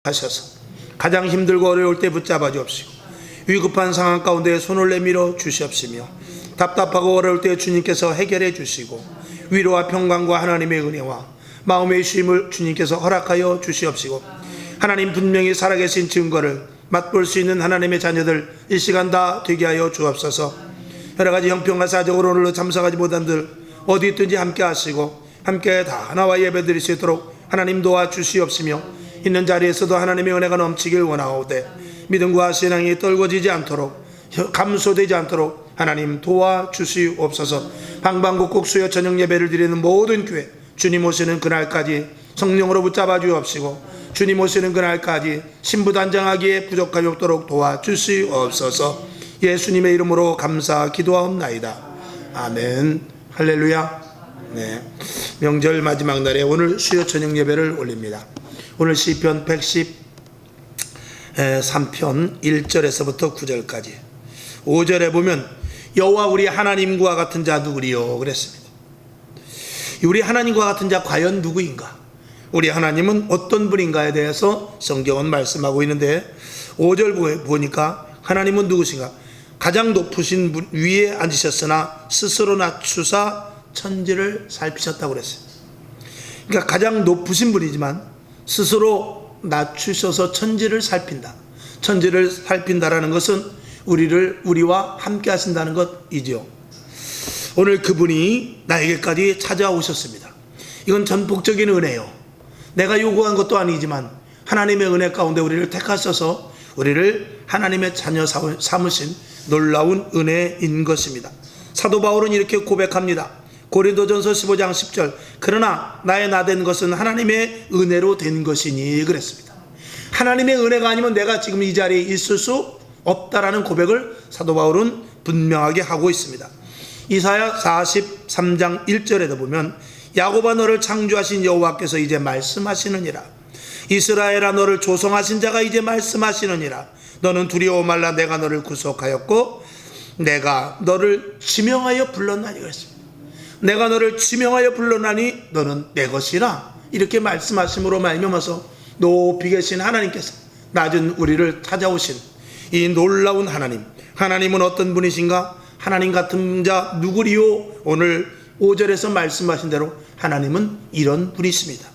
하셔서 가장 힘들고 어려울 때 붙잡아 주옵시고 위급한 상황 가운데 손을 내밀어 주시옵시며 답답하고 어려울 때 주님께서 해결해 주시고 위로와 평강과 하나님의 은혜와 마음의 쉼을 주님께서 허락하여 주시옵시고 하나님 분명히 살아계신 증거를 맛볼 수 있는 하나님의 자녀들 이 시간 다 되게 하여 주옵소서. 여러가지 형편과 사정으로 오늘로 참석하지 못한 들 어디 있든지 함께 하시고 함께 다 나와 예배 드릴 수 있도록 하나님 도와주시옵시며 있는 자리에서도 하나님의 은혜가 넘치길 원하오되 믿음과 신앙이 떨궈지지 않도록 감소되지 않도록 하나님 도와주시옵소서. 방방곡곡 수요 저녁 예배를 드리는 모든 교회 주님 오시는 그날까지 성령으로 붙잡아 주옵시고 주님 오시는 그날까지 신부단장하기에 부족함이 없도록 도와주시옵소서. 예수님의 이름으로 감사 기도하옵나이다. 아멘. 할렐루야. 네. 명절 마지막 날에 오늘 수요 저녁 예배를 올립니다. 오늘 시편 113편 1절에서부터 9절까지 5절에 보면 여호와 우리 하나님과 같은 자 누구리요 그랬습니다. 우리 하나님과 같은 자 과연 누구인가? 우리 하나님은 어떤 분인가에 대해서 성경은 말씀하고 있는데 5절 보니까 하나님은 누구신가? 가장 높으신 분 위에 앉으셨으나 스스로 낮추사 천지를 살피셨다고 그랬어요. 그러니까 가장 높으신 분이지만 스스로 낮추셔서 천지를 살핀다. 천지를 살핀다라는 것은 우리와 함께 하신다는 것이죠. 오늘 그분이 나에게까지 찾아오셨습니다. 이건 전폭적인 은혜요. 내가 요구한 것도 아니지만 하나님의 은혜 가운데 우리를 택하셔서 우리를 하나님의 자녀 삼으신 놀라운 은혜인 것입니다. 사도 바울은 이렇게 고백합니다. 고린도전서 15장 10절 그러나 나의 나된 것은 하나님의 은혜로 된 것이니 그랬습니다. 하나님의 은혜가 아니면 내가 지금 이 자리에 있을 수 없다라는 고백을 사도 바울은 분명하게 하고 있습니다. 이사야 43장 1절에도 보면 야곱아 너를 창조하신 여호와께서 이제 말씀하시느니라. 이스라엘아 너를 조성하신 자가 이제 말씀하시느니라. 너는 두려워 말라 내가 너를 구속하였고 내가 너를 지명하여 불렀나니 그랬습니다. 내가 너를 지명하여 불렀나니 너는 내 것이라. 이렇게 말씀하심으로 말미암아서 높이 계신 하나님께서 낮은 우리를 찾아오신 이 놀라운 하나님. 하나님은 어떤 분이신가? 하나님 같은 자 누구리요? 오늘 5절에서 말씀하신 대로 하나님은 이런 분이십니다.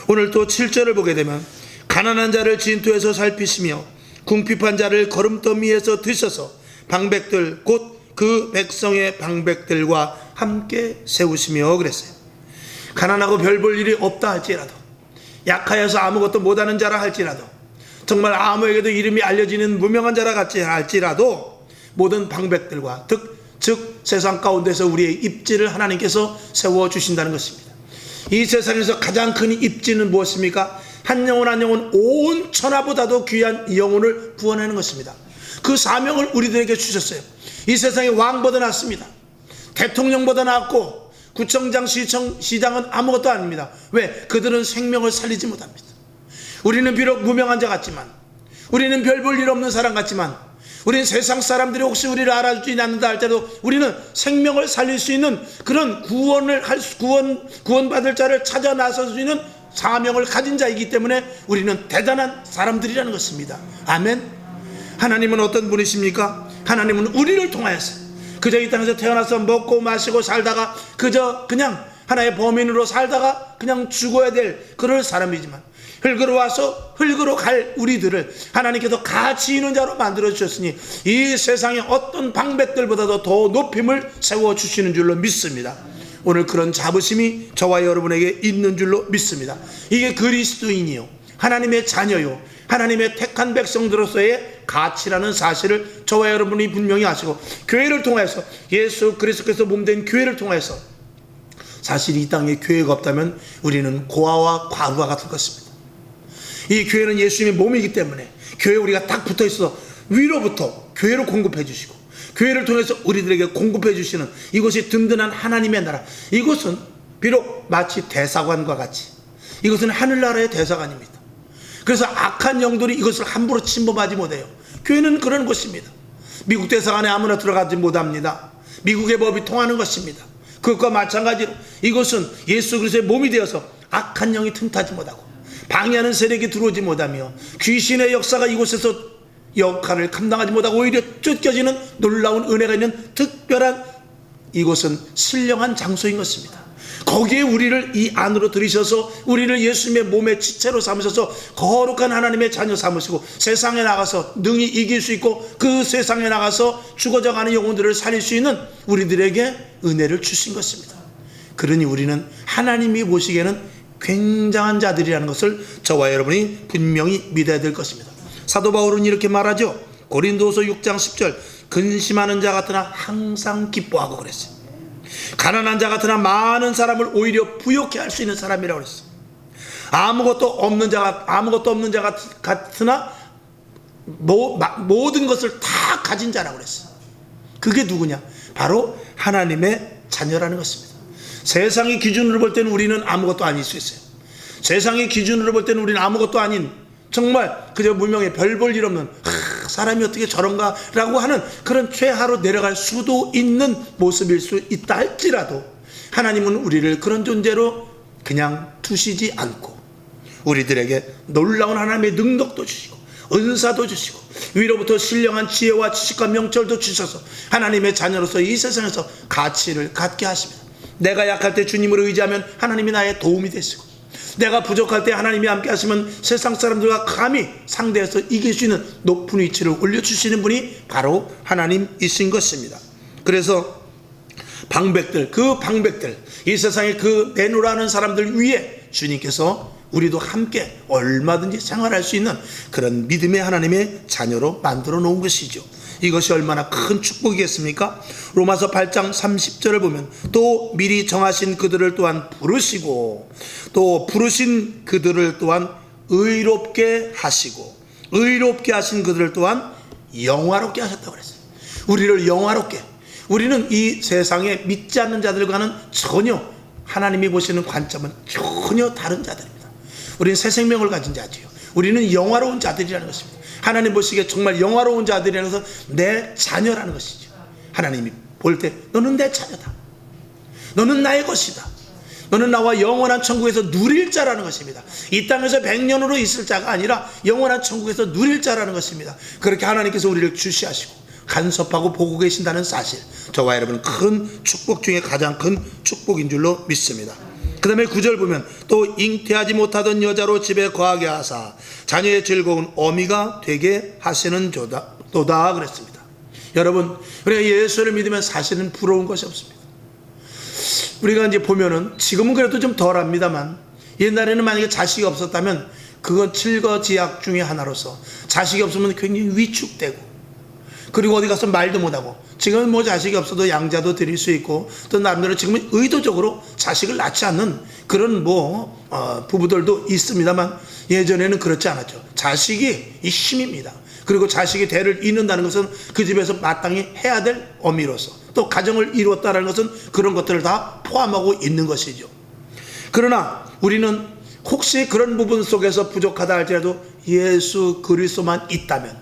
오늘 또 7절을 보게 되면 가난한 자를 진토에서 살피시며 궁핍한 자를 거름더미에서 드셔서 방백들 곧 그 백성의 방백들과 함께 세우시며 그랬어요. 가난하고 별 볼 일이 없다 할지라도 약하여서 아무것도 못하는 자라 할지라도 정말 아무에게도 이름이 알려지는 무명한 자라 같이 할지라도 모든 방백들과 즉 세상 가운데서 우리의 입지를 하나님께서 세워주신다는 것입니다. 이 세상에서 가장 큰 입지는 무엇입니까? 한 영혼 한 영혼 온 천하보다도 귀한 영혼을 구원하는 것입니다. 그 사명을 우리들에게 주셨어요. 이 세상에 왕보다 낫습니다. 대통령보다 낫고 구청장 시장은 아무것도 아닙니다. 왜? 그들은 생명을 살리지 못합니다. 우리는 비록 무명한 자 같지만 우리는 별 볼 일 없는 사람 같지만 우리는 세상 사람들이 혹시 우리를 알아주지 않는다 할때도 우리는 생명을 살릴 수 있는 그런 구원받을 자를 찾아 나설 수 있는 사명을 가진 자이기 때문에 우리는 대단한 사람들이라는 것입니다. 아멘. 하나님은 어떤 분이십니까? 하나님은 우리를 통하여서 그저 이 땅에서 태어나서 먹고 마시고 살다가 그저 그냥 하나의 범인으로 살다가 그냥 죽어야 될 그럴 사람이지만 흙으로 와서 흙으로 갈 우리들을 하나님께서 가치 있는 자로 만들어주셨으니 이 세상의 어떤 방백들보다도 더 높임을 세워주시는 줄로 믿습니다. 오늘 그런 자부심이 저와 여러분에게 있는 줄로 믿습니다. 이게 그리스도인이요 하나님의 자녀요 하나님의 택한 백성들로서의 가치라는 사실을 저와 여러분이 분명히 아시고 교회를 통해서 예수 그리스도께서 몸된 교회를 통해서 사실 이 땅에 교회가 없다면 우리는 고아와 과부와 같을 것입니다. 이 교회는 예수님의 몸이기 때문에 교회에 우리가 딱 붙어 있어서 위로부터 교회를 공급해 주시고 교회를 통해서 우리들에게 공급해 주시는 이곳이 든든한 하나님의 나라. 이곳은 비록 마치 대사관과 같이 이것은 하늘나라의 대사관입니다. 그래서 악한 영들이 이것을 함부로 침범하지 못해요. 교회는 그런 곳입니다. 미국 대사관에 아무나 들어가지 못합니다. 미국의 법이 통하는 것입니다. 그것과 마찬가지로 이것은 예수 그리스도의 몸이 되어서 악한 영이 틈타지 못하고 방해하는 세력이 들어오지 못하며 귀신의 역사가 이곳에서 역할을 감당하지 못하고 오히려 쫓겨지는 놀라운 은혜가 있는 특별한 이곳은 신령한 장소인 것입니다. 거기에 우리를 이 안으로 들이셔서 우리를 예수님의 몸의 지체로 삼으셔서 거룩한 하나님의 자녀 삼으시고 세상에 나가서 능히 이길 수 있고 그 세상에 나가서 죽어져가는 영혼들을 살릴 수 있는 우리들에게 은혜를 주신 것입니다. 그러니 우리는 하나님이 보시기에는 굉장한 자들이라는 것을 저와 여러분이 분명히 믿어야 될 것입니다. 사도 바울은 이렇게 말하죠. 고린도서 6장 10절 근심하는 자 같으나 항상 기뻐하고 그랬어요. 가난한 자 같으나 많은 사람을 오히려 부욕해 할 수 있는 사람이라고 그랬어요. 아무것도 없는 자 같으나 모든 것을 다 가진 자라고 그랬어요. 그게 누구냐? 바로 하나님의 자녀라는 것입니다. 세상의 기준으로 볼 때는 우리는 아무것도 아닐 수 있어요. 세상의 기준으로 볼 때는 우리는 아무것도 아닌 정말 그저 무명의 별 볼 일 없는 사람이 어떻게 저런가 라고 하는 그런 최하로 내려갈 수도 있는 모습일 수 있다 할지라도 하나님은 우리를 그런 존재로 그냥 두시지 않고 우리들에게 놀라운 하나님의 능력도 주시고 은사도 주시고 위로부터 신령한 지혜와 지식과 명철도 주셔서 하나님의 자녀로서 이 세상에서 가치를 갖게 하십니다. 내가 약할 때 주님을 의지하면 하나님이 나의 도움이 되시고 내가 부족할 때 하나님이 함께 하시면 세상 사람들과 감히 상대해서 이길 수 있는 높은 위치를 올려주시는 분이 바로 하나님이신 것입니다. 그래서 방백들 이 세상에 그 내놓으라는 사람들 위에 주님께서 우리도 함께 얼마든지 생활할 수 있는 그런 믿음의 하나님의 자녀로 만들어 놓은 것이죠. 이것이 얼마나 큰 축복이겠습니까? 로마서 8장 30절을 보면 또 미리 정하신 그들을 또한 부르시고 또 부르신 그들을 또한 의롭게 하시고 의롭게 하신 그들을 또한 영화롭게 하셨다고 그랬어요. 우리를 영화롭게, 우리는 이 세상에 믿지 않는 자들과는 전혀 하나님이 보시는 관점은 전혀 다른 자들입니다. 우리는 새 생명을 가진 자지요. 우리는 영화로운 자들이라는 것입니다. 하나님 보시기에 정말 영화로운 자들이라는 것은 내 자녀라는 것이죠. 하나님이 볼 때 너는 내 자녀다. 너는 나의 것이다. 너는 나와 영원한 천국에서 누릴 자라는 것입니다. 이 땅에서 100년으로 있을 자가 아니라 영원한 천국에서 누릴 자라는 것입니다. 그렇게 하나님께서 우리를 주시하시고 간섭하고 보고 계신다는 사실, 저와 여러분은 큰 축복 중에 가장 큰 축복인 줄로 믿습니다. 그 다음에 9절 보면 또 잉태하지 못하던 여자로 집에 거하게 하사 자녀의 즐거운 어미가 되게 하시는 도다 그랬습니다. 여러분, 우리가 예수를 믿으면 사실은 부러운 것이 없습니다. 우리가 이제 보면은 지금은 그래도 좀 덜합니다만 옛날에는 만약에 자식이 없었다면 그건 칠거지약 중에 하나로서 자식이 없으면 굉장히 위축되고 그리고 어디 가서 말도 못하고, 지금은 뭐 자식이 없어도 양자도 드릴 수 있고 또 나름대로 지금은 의도적으로 자식을 낳지 않는 그런 부부들도 있습니다만 예전에는 그렇지 않았죠. 자식이 이 힘입니다. 그리고 자식이 대를 잇는다는 것은 그 집에서 마땅히 해야 될 어미로서 또 가정을 이루었다는 것은 그런 것들을 다 포함하고 있는 것이죠. 그러나 우리는 혹시 그런 부분 속에서 부족하다 할지라도 예수 그리스도만 있다면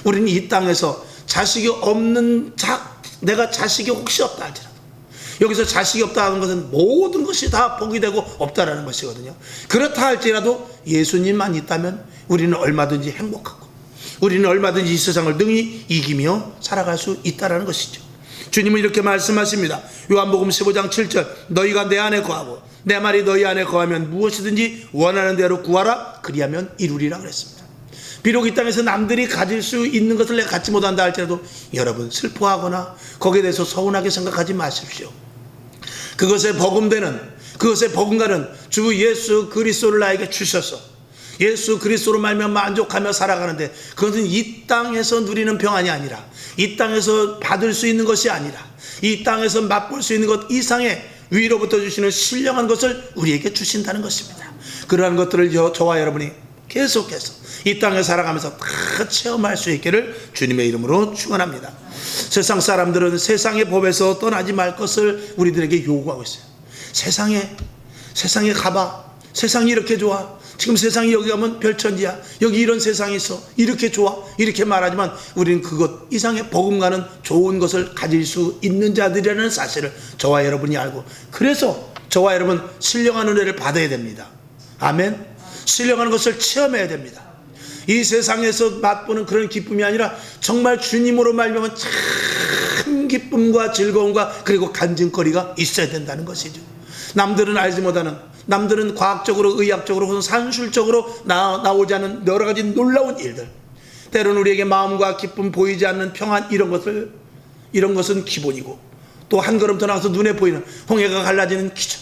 우리는 이 땅에서 자식이 없는 내가 자식이 혹시 없다 할지라도, 여기서 자식이 없다 하는 것은 모든 것이 다 복이 되고 없다라는 것이거든요. 그렇다 할지라도 예수님만 있다면 우리는 얼마든지 행복하고 우리는 얼마든지 이 세상을 능히 이기며 살아갈 수 있다라는 것이죠. 주님은 이렇게 말씀하십니다. 요한복음 15장 7절 너희가 내 안에 거하고 내 말이 너희 안에 거하면 무엇이든지 원하는 대로 구하라 그리하면 이루리라 그랬습니다. 비록 이 땅에서 남들이 가질 수 있는 것을 내가 갖지 못한다 할지라도 여러분 슬퍼하거나 거기에 대해서 서운하게 생각하지 마십시오. 그것에 버금가는 주 예수 그리스도를 나에게 주셔서 예수 그리스도로 말미암아 만족하며 살아가는데, 그것은 이 땅에서 누리는 평안이 아니라, 이 땅에서 받을 수 있는 것이 아니라, 이 땅에서 맛볼 수 있는 것 이상의 위로부터 주시는 신령한 것을 우리에게 주신다는 것입니다. 그러한 것들을 저와 여러분이 계속해서 이 땅에 살아가면서 다 체험할 수 있기를 주님의 이름으로 축원합니다. 세상 사람들은 세상의 법에서 떠나지 말 것을 우리들에게 요구하고 있어요. 세상에 가봐. 세상이 이렇게 좋아. 지금 세상이 여기 가면 별천지야. 여기 이런 세상이 있어. 이렇게 좋아. 이렇게 말하지만 우리는 그것 이상의 버금가는 좋은 것을 가질 수 있는 자들이라는 사실을 저와 여러분이 알고, 그래서 저와 여러분 신령한 은혜를 받아야 됩니다. 아멘. 신령한 것을 체험해야 됩니다. 이 세상에서 맛보는 그런 기쁨이 아니라 정말 주님으로 말미암은 참 기쁨과 즐거움과 그리고 간증거리가 있어야 된다는 것이죠. 남들은 알지 못하는, 남들은 과학적으로 의학적으로 혹은 산술적으로 나오지 않은 여러 가지 놀라운 일들, 때로는 우리에게 마음과 기쁨, 보이지 않는 평안, 이런 것은 기본이고, 또 한 걸음 더 나가서 눈에 보이는 홍해가 갈라지는 기적,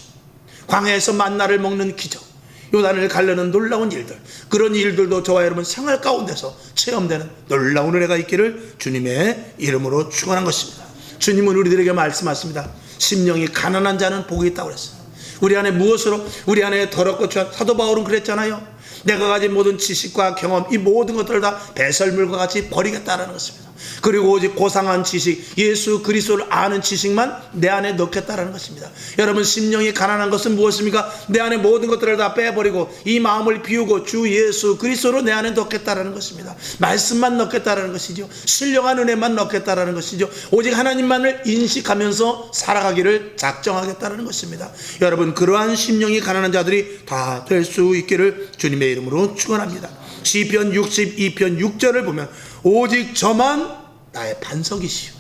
광야에서 만나를 먹는 기적, 요단을 가르는 놀라운 일들, 그런 일들도 저와 여러분 생활 가운데서 체험되는 놀라운 은혜가 있기를 주님의 이름으로 축원한 것입니다. 주님은 우리들에게 말씀하십니다. 심령이 가난한 자는 복이 있다고 그랬어요. 우리 안에 무엇으로? 우리 안에 더럽고 추한, 사도 바울은 그랬잖아요. 내가 가진 모든 지식과 경험, 이 모든 것들을 다 배설물과 같이 버리겠다라는 것입니다. 그리고 오직 고상한 지식, 예수 그리스도를 아는 지식만 내 안에 넣겠다라는 것입니다. 여러분, 심령이 가난한 것은 무엇입니까? 내 안에 모든 것들을 다 빼버리고 이 마음을 비우고 주 예수 그리스도로 내 안에 넣겠다라는 것입니다. 말씀만 넣겠다라는 것이죠. 신령한 은혜만 넣겠다라는 것이죠. 오직 하나님만을 인식하면서 살아가기를 작정하겠다는 것입니다. 여러분, 그러한 심령이 가난한 자들이 다 될 수 있기를 주님의 이름으로 축원합니다. 시편 62편 6절을 보면 오직 저만 나의 반석이시오,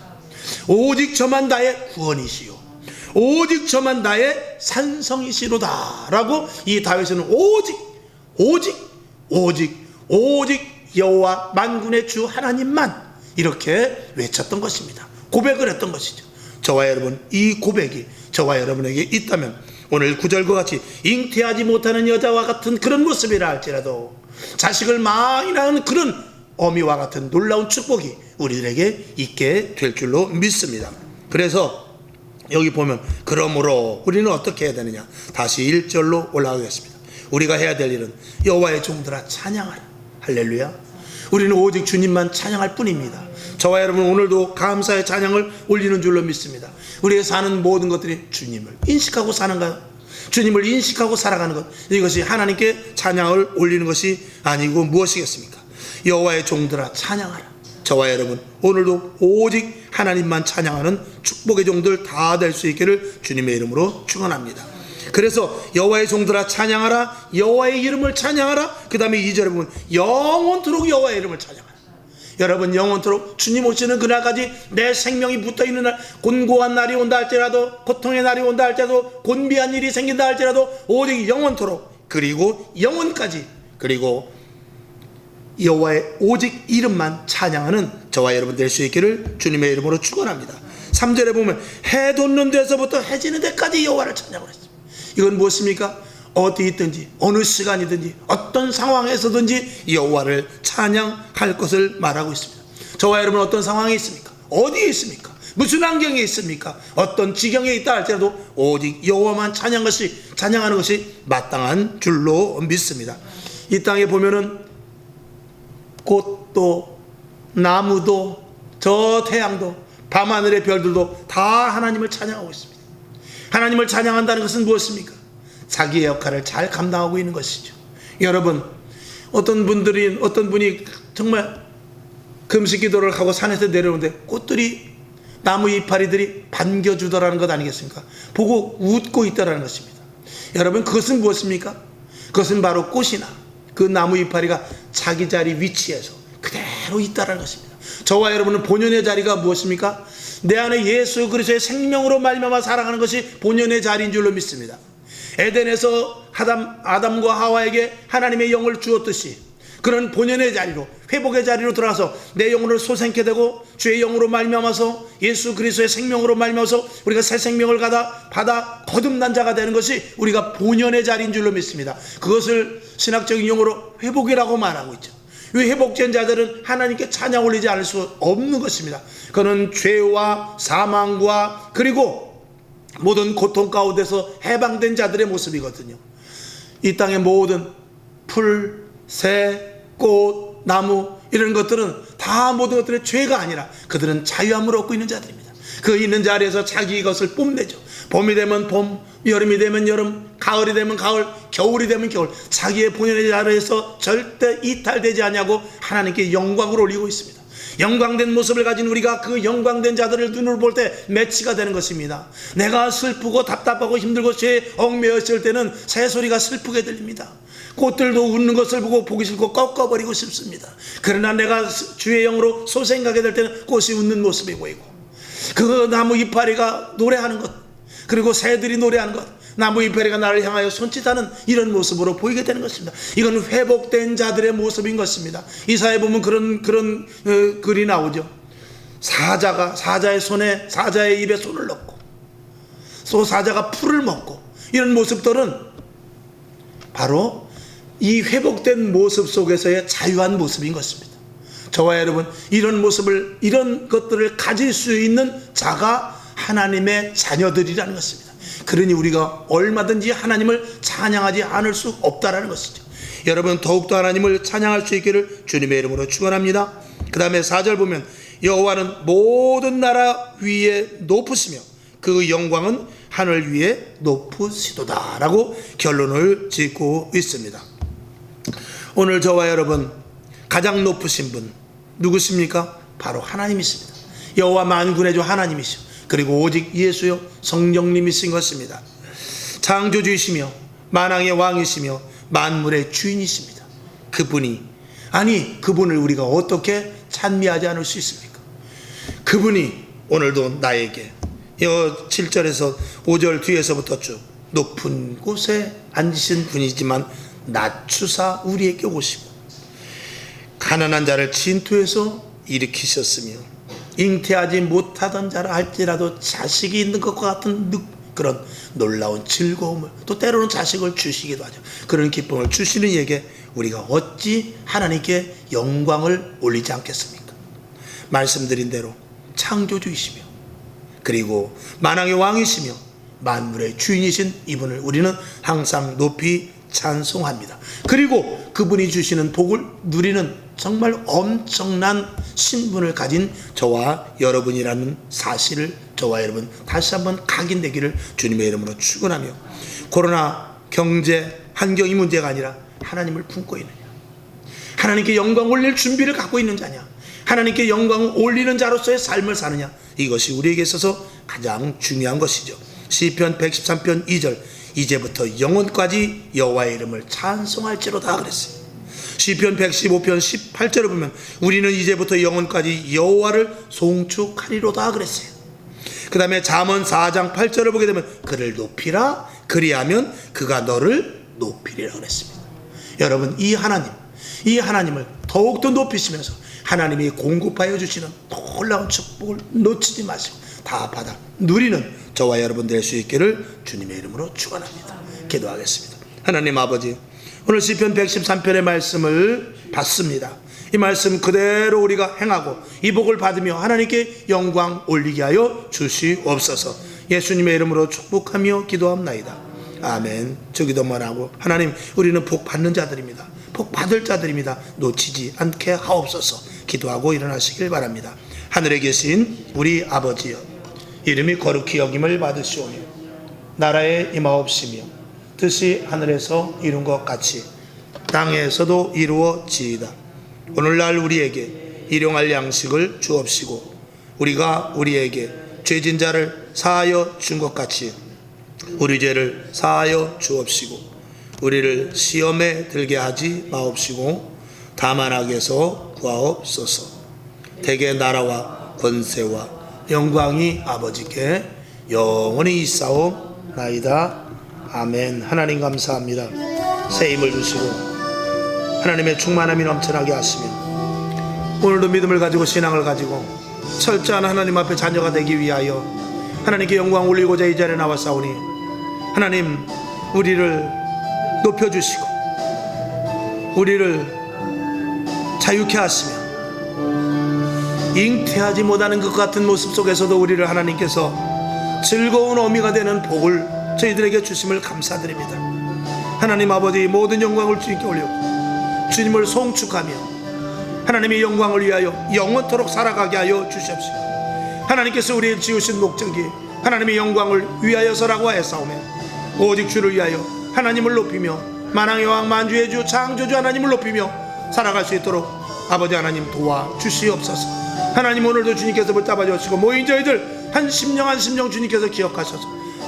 오직 저만 나의 구원이시오, 오직 저만 나의 산성이시로다 라고 이 다윗은 오직 여호와 만군의 주 하나님만 이렇게 외쳤던 것입니다. 고백을 했던 것이죠. 저와 여러분, 이 고백이 저와 여러분에게 있다면 오늘 구절과 같이 잉태하지 못하는 여자와 같은 그런 모습이라 할지라도 자식을 많이 낳은 그런 어미와 같은 놀라운 축복이 우리들에게 있게 될 줄로 믿습니다. 그래서 여기 보면 그러므로 우리는 어떻게 해야 되느냐, 다시 1절로 올라가겠습니다. 우리가 해야 될 일은 여호와의 종들아 찬양하라. 할렐루야. 우리는 오직 주님만 찬양할 뿐입니다. 저와 여러분 오늘도 감사의 찬양을 올리는 줄로 믿습니다. 우리가 사는 모든 것들이 주님을 인식하고 사는가요? 주님을 인식하고 살아가는 것, 이것이 하나님께 찬양을 올리는 것이 아니고 무엇이겠습니까? 여호와의 종들아 찬양하라. 저와 여러분 오늘도 오직 하나님만 찬양하는 축복의 종들 다 될 수 있기를 주님의 이름으로 축원합니다. 그래서 여호와의 종들아 찬양하라, 여호와의 이름을 찬양하라. 그 다음에 2절에 보면 영원토록 여호와의 이름을 찬양하라. 여러분, 영원토록 주님 오시는 그날까지 내 생명이 붙어있는 날, 곤고한 날이 온다 할지라도, 고통의 날이 온다 할지라도, 곤비한 일이 생긴다 할지라도 오직 영원토록, 그리고 영원까지, 그리고 여호와의 오직 이름만 찬양하는 저와 여러분 될 수 있기를 주님의 이름으로 축원합니다. 3절에 보면 해 돋는 데서부터 해 지는 데까지 여호와를 찬양을 했습니다. 이건 무엇입니까? 어디 있든지 어느 시간이든지 어떤 상황에서든지 여호와를 찬양할 것을 말하고 있습니다. 저와 여러분 어떤 상황에 있습니까? 어디에 있습니까? 무슨 환경에 있습니까? 어떤 지경에 있다 할지라도 오직 여호와만 찬양하는 것이 마땅한 줄로 믿습니다. 이 땅에 보면은 꽃도 나무도 저 태양도 밤하늘의 별들도 다 하나님을 찬양하고 있습니다. 하나님을 찬양한다는 것은 무엇입니까? 자기의 역할을 잘 감당하고 있는 것이죠. 여러분, 어떤 분이 정말 금식 기도를 하고 산에서 내려오는데 꽃들이, 나무 이파리들이 반겨주더라는 것 아니겠습니까? 보고 웃고 있다라는 것입니다. 여러분, 그것은 무엇입니까? 그것은 바로 꽃이나 그 나무 이파리가 자기 자리 위치에서 그대로 있다라는 것입니다. 저와 여러분은 본연의 자리가 무엇입니까? 내 안에 예수 그리스도의 생명으로 말미암아 살아가는 것이 본연의 자리인 줄로 믿습니다. 에덴에서 아담과 하와에게 하나님의 영을 주었듯이 그런 본연의 자리로, 회복의 자리로 들어가서 내 영혼을 솟게 되고 주의 영으로 말미암아서 예수 그리스도의 생명으로 말미암아서 우리가 새 생명을 받아 거듭난 자가 되는 것이 우리가 본연의 자리인 줄로 믿습니다. 그것을 신학적인 용어로 회복이라고 말하고 있죠. 이 회복된 자들은 하나님께 찬양 올리지 않을 수 없는 것입니다. 그는 죄와 사망과 그리고 모든 고통 가운데서 해방된 자들의 모습이거든요. 이 땅의 모든 풀, 새, 꽃, 나무 이런 것들은 다 모든 것들의 죄가 아니라 그들은 자유함을 얻고 있는 자들입니다. 그 있는 자리에서 자기 것을 뽐내죠. 봄이 되면 봄, 여름이 되면 여름, 가을이 되면 가을, 겨울이 되면 겨울, 자기의 본연의 자리에서 절대 이탈되지 않냐고 하나님께 영광을 올리고 있습니다. 영광된 모습을 가진 우리가 그 영광된 자들을 눈으로 볼 때 매치가 되는 것입니다. 내가 슬프고 답답하고 힘들고 죄에 얽매여 있을 때는 새소리가 슬프게 들립니다. 꽃들도 웃는 것을 보고 보기 싫고 꺾어버리고 싶습니다. 그러나 내가 주의 영으로 소생하게 될 때는 꽃이 웃는 모습이 보이고, 그 나무 이파리가 노래하는 것, 그리고 새들이 노래하는 것, 나무 이파리가 나를 향하여 손짓하는 이런 모습으로 보이게 되는 것입니다. 이건 회복된 자들의 모습인 것입니다. 이사야에 보면 그런 글이 나오죠. 사자의 손에, 사자의 입에 손을 넣고, 또 사자가 풀을 먹고, 이런 모습들은 바로 이 회복된 모습 속에서의 자유한 모습인 것입니다. 저와 여러분, 이런 모습을, 이런 것들을 가질 수 있는 자가 하나님의 자녀들이라는 것입니다. 그러니 우리가 얼마든지 하나님을 찬양하지 않을 수 없다라는 것이죠. 여러분, 더욱더 하나님을 찬양할 수 있기를 주님의 이름으로 축원합니다. 그 다음에 4절 보면 여호와는 모든 나라 위에 높으시며 그 영광은 하늘 위에 높으시도다 라고 결론을 짓고 있습니다. 오늘 저와 여러분, 가장 높으신 분 누구십니까? 바로 하나님이십니다. 여호와 만군의 주 하나님이시오. 그리고 오직 예수요 성령님이신 것입니다. 창조주이시며 만왕의 왕이시며 만물의 주인이십니다. 그분을 우리가 어떻게 찬미하지 않을 수 있습니까? 그분이 오늘도 나에게 7절에서 5절 뒤에서부터 쭉 높은 곳에 앉으신 분이지만 낮추사 우리에게 오시고, 가난한 자를 진토에서 일으키셨으며 잉태하지 못하던 자라 할지라도 자식이 있는 것과 같은 그런 놀라운 즐거움을, 또 때로는 자식을 주시기도 하죠. 그런 기쁨을 주시는 이에게 우리가 어찌 하나님께 영광을 올리지 않겠습니까? 말씀드린 대로 창조주이시며 그리고 만왕의 왕이시며 만물의 주인이신 이분을 우리는 항상 높이 찬송합니다. 그리고 그분이 주시는 복을 누리는 정말 엄청난 신분을 가진 저와 여러분이라는 사실을 저와 여러분 다시 한번 각인되기를 주님의 이름으로 축원하며, 코로나 경제 환경이 문제가 아니라 하나님을 품고 있느냐, 하나님께 영광 올릴 준비를 갖고 있는 자냐, 하나님께 영광을 올리는 자로서의 삶을 사느냐, 이것이 우리에게 있어서 가장 중요한 것이죠. 시편 113편 2절 이제부터 영원까지 여호와의 이름을 찬송할지로다 그랬어요. 시편 115편 18절을 보면 우리는 이제부터 영원까지 여호와를 송축하리로다 그랬어요. 그 다음에 잠언 4장 8절을 보게 되면 그를 높이라, 그리하면 그가 너를 높이리라 그랬습니다. 여러분, 이 하나님을 더욱더 높이시면서 하나님이 공급하여 주시는 놀라운 축복을 놓치지 마시고 다 받아 누리는 저와 여러분 될 수 있기를 주님의 이름으로 축원합니다. 기도하겠습니다. 하나님 아버지, 오늘 시편 113편의 말씀을 받습니다. 이 말씀 그대로 우리가 행하고 이 복을 받으며 하나님께 영광 올리게 하여 주시옵소서. 예수님의 이름으로 축복하며 기도합나이다. 아멘. 저기도만 하고, 하나님, 우리는 복 받는 자들입니다. 복 받을 자들입니다. 놓치지 않게 하옵소서. 기도하고 일어나시길 바랍니다. 하늘에 계신 우리 아버지여, 이름이 거룩히 여김을 받으시오며 나라에 임하옵시며 뜻이 하늘에서 이룬 것 같이 땅에서도 이루어지이다. 오늘날 우리에게 일용할 양식을 주옵시고 우리가 우리에게 죄진 자를 사하여 준 것 같이 우리 죄를 사하여 주옵시고 우리를 시험에 들게 하지 마옵시고 다만 악에서 구하옵소서. 대개 나라와 권세와 영광이 아버지께 영원히 있사옵나이다. 아멘. 하나님 감사합니다. 새 힘을 주시고 하나님의 충만함이 넘쳐나게 하시며 오늘도 믿음을 가지고 신앙을 가지고 철저한 하나님 앞에 자녀가 되기 위하여 하나님께 영광 올리고자 이 자리에 나왔사오니 하나님, 우리를 높여주시고 우리를 자유케 하시며 잉태하지 못하는 것 같은 모습 속에서도 우리를 하나님께서 즐거운 어미가 되는 복을 저희들에게 주심을 감사드립니다. 하나님 아버지, 모든 영광을 주님께 올리고 주님을 송축하며 하나님의 영광을 위하여 영원토록 살아가게 하여 주시옵시고 하나님께서 우리의 지으신 목적이 하나님의 영광을 위하여서라고 하였사오며 오직 주를 위하여 하나님을 높이며 만왕의 왕 만주의 주 창조주 하나님을 높이며 살아갈 수 있도록 아버지 하나님 도와주시옵소서. 하나님, 오늘도 주님께서 붙잡아 주시고 모인 저희들 한 심령 한 심령 주님께서 기억하셔서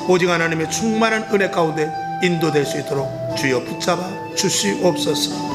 오직 하나님의 충만한 은혜 가운데 인도될 수 있도록 주여 붙잡아 주시옵소서.